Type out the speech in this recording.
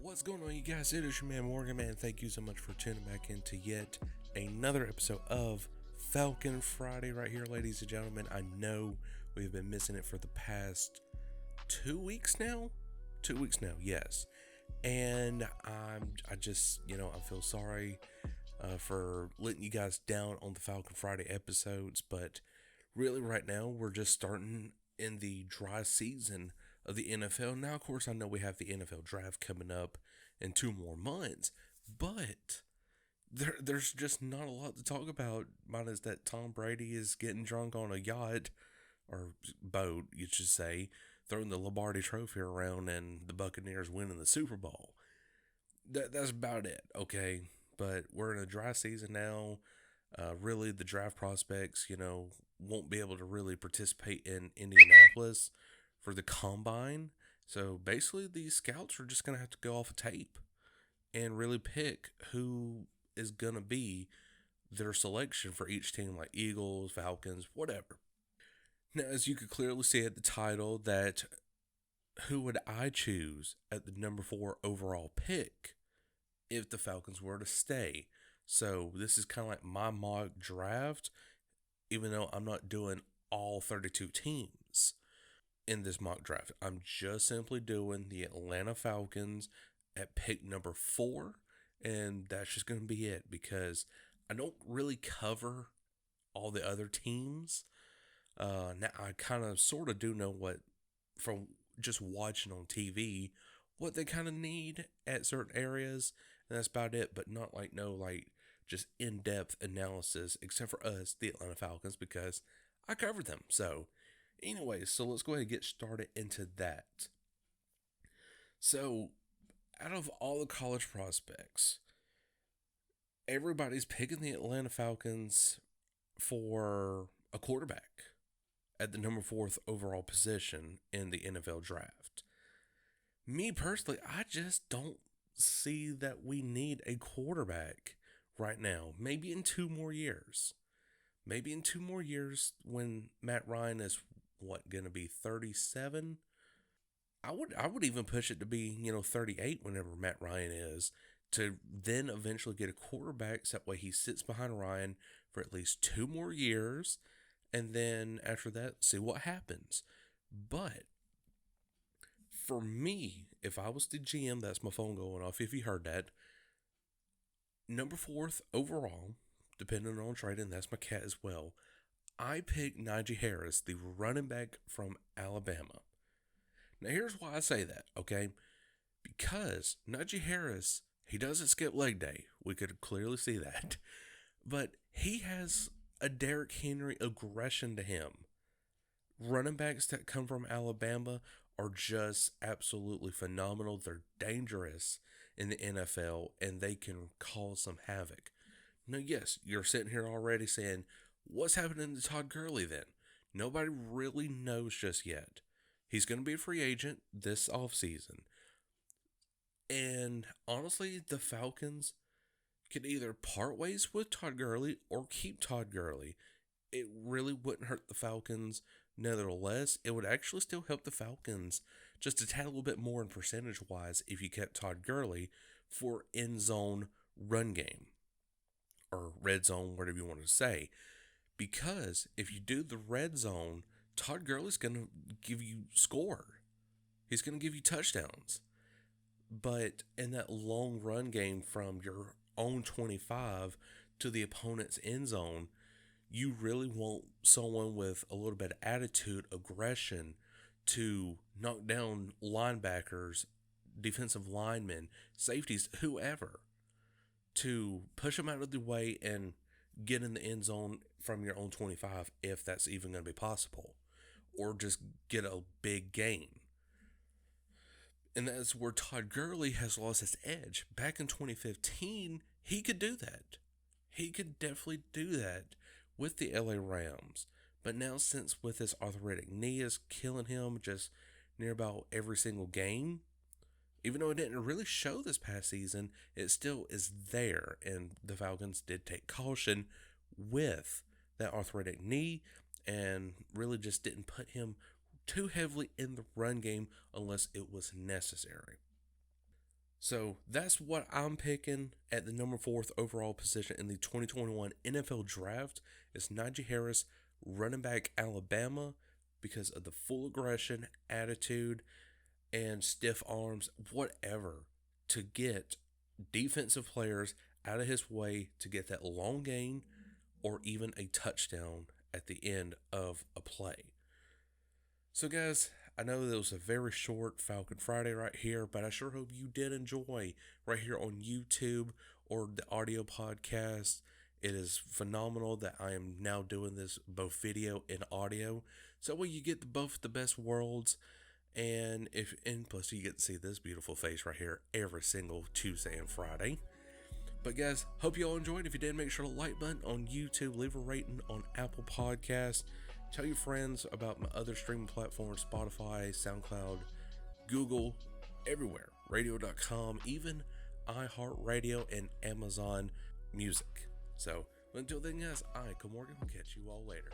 What's going on, you guys? It is your man Morgan, man. Thank you so much for tuning back into yet another episode of Falcon Friday right here, ladies and gentlemen. I know we've been missing it for the past 2 weeks now. 2 weeks now, yes. And I just, I feel sorry for letting you guys down on the Falcon Friday episodes, but really right now we're just starting in the dry season of the NFL. Now, of course, I know we have the NFL draft coming up in 2 more months, but there's just not a lot to talk about, minus that Tom Brady is getting drunk on a yacht, or boat, you should say, throwing the Lombardi Trophy around, and the Buccaneers winning the Super Bowl. That's about it, okay? But we're in a dry season now. Really, the draft prospects, won't be able to really participate in Indianapolis for the combine. So basically, these scouts are just going to have to go off a tape and really pick who is going to be their selection for each team, like Eagles, Falcons, whatever. Now, as you could clearly see at the title, that who would I choose at the number 4 overall pick if the Falcons were to stay? So this is kind of like my mock draft, even though I'm not doing all 32 teams in this mock draft. I'm just simply doing the Atlanta Falcons at pick number 4, and that's just going to be it, because I don't really cover all the other teams. Now, I kind of sort of do know what, from just watching on TV, what they kind of need at certain areas, and that's about it, but not just in-depth analysis, except for us, the Atlanta Falcons, because I covered them. So, anyways, so let's go ahead and get started into that. So, out of all the college prospects, everybody's picking the Atlanta Falcons for a quarterback at the number 4th overall position in the NFL draft. Me personally, I just don't see that we need a quarterback right now. Maybe in 2 more years. Maybe in 2 more years, when Matt Ryan is going to be 37. I would even push it to be 38 whenever Matt Ryan is, to then eventually get a quarterback, so that way he sits behind Ryan for at least 2 more years, and then after that, see what happens. But for me, if I was the GM, that's my phone going off if you heard that, number 4th overall, depending on trading, that's my cat as well, I picked Najee Harris, the running back from Alabama. Now, here's why I say that, okay? Because Najee Harris, he doesn't skip leg day. We could clearly see that. But he has a Derrick Henry aggression to him. Running backs that come from Alabama are just absolutely phenomenal. They're dangerous in the NFL, and they can cause some havoc. Now, yes, you're sitting here already saying, what's happening to Todd Gurley then? Nobody really knows just yet. He's going to be a free agent this offseason. And honestly, the Falcons could either part ways with Todd Gurley or keep Todd Gurley. It really wouldn't hurt the Falcons. Nevertheless, it would actually still help the Falcons just a tad little bit more in percentage-wise if you kept Todd Gurley for end-zone run game, or red zone, whatever you want to say. Because if you do the red zone, Todd Gurley's going to give you score. He's going to give you touchdowns. But in that long run game from your own 25 to the opponent's end zone, you really want someone with a little bit of attitude, aggression, to knock down linebackers, defensive linemen, safeties, whoever, to push them out of the way and get in the end zone from your own 25, if that's even going to be possible, or just get a big gain. And that's where Todd Gurley has lost his edge. Back in 2015, he could do that. He could definitely do that with the LA Rams. But now, since with his arthritic knee is killing him just near about every single game, even though it didn't really show this past season, it still is there. And the Falcons did take caution with that arthritic knee and really just didn't put him too heavily in the run game unless it was necessary. So that's what I'm picking at the number 4th overall position in the 2021 NFL Draft. Is Najee Harris, running back Alabama, because of the full aggression, attitude, and stiff arms, whatever, to get defensive players out of his way to get that long gain or even a touchdown at the end of a play. So, guys, I know that was a very short Falcon Friday right here, but I sure hope you did enjoy right here on YouTube or the audio podcast. It is phenomenal that I am now doing this both video and audio, so that way you get both the best worlds. And plus you get to see this beautiful face right here every single Tuesday and Friday. But guys, hope you all enjoyed. If you did, make sure to like button on YouTube, leave a rating on Apple Podcasts, tell your friends about my other streaming platforms, Spotify, SoundCloud, Google, everywhere, radio.com, even iHeartRadio and Amazon Music. So until then, guys, Morgan will catch you all later.